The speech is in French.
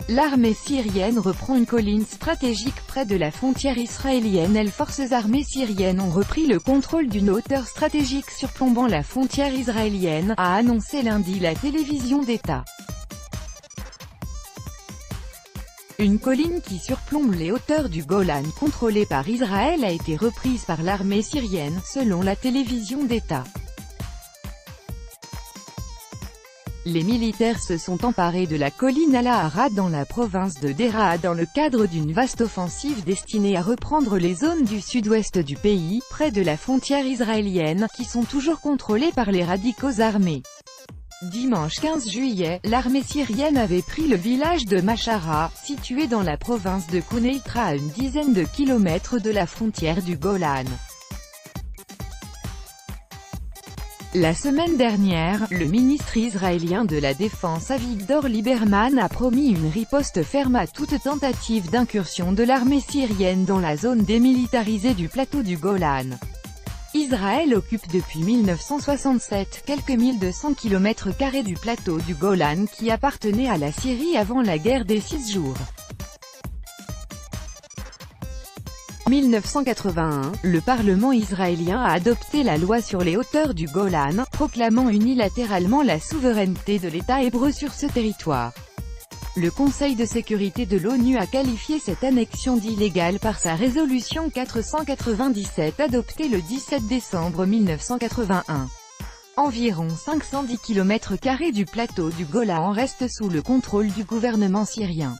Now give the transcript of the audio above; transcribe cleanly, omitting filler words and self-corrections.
L'armée syrienne reprend une colline stratégique près de la frontière israélienne. Les forces armées syriennes ont repris le contrôle d'une hauteur stratégique surplombant la frontière israélienne, a annoncé lundi la télévision d'État. Une colline qui surplombe les hauteurs du Golan contrôlée par Israël a été reprise par l'armée syrienne, selon la télévision d'État. Les militaires se sont emparés de la colline Al-Ahara dans la province de Deraa dans le cadre d'une vaste offensive destinée à reprendre les zones du sud-ouest du pays, près de la frontière israélienne, qui sont toujours contrôlées par les radicaux armés. Dimanche 15 juillet, l'armée syrienne avait pris le village de Machara, situé dans la province de Quneitra à une dizaine de kilomètres de la frontière du Golan. La semaine dernière, le ministre israélien de la Défense Avigdor Lieberman a promis une riposte ferme à toute tentative d'incursion de l'armée syrienne dans la zone démilitarisée du plateau du Golan. Israël occupe depuis 1967 quelques 1200 km² du plateau du Golan qui appartenait à la Syrie avant la guerre des 6 jours. 1981, le Parlement israélien a adopté la loi sur les hauteurs du Golan, proclamant unilatéralement la souveraineté de l'État hébreu sur ce territoire. Le Conseil de sécurité de l'ONU a qualifié cette annexion d'illégale par sa résolution 497 adoptée le 17 décembre 1981. Environ 510 km² du plateau du Golan restent sous le contrôle du gouvernement syrien.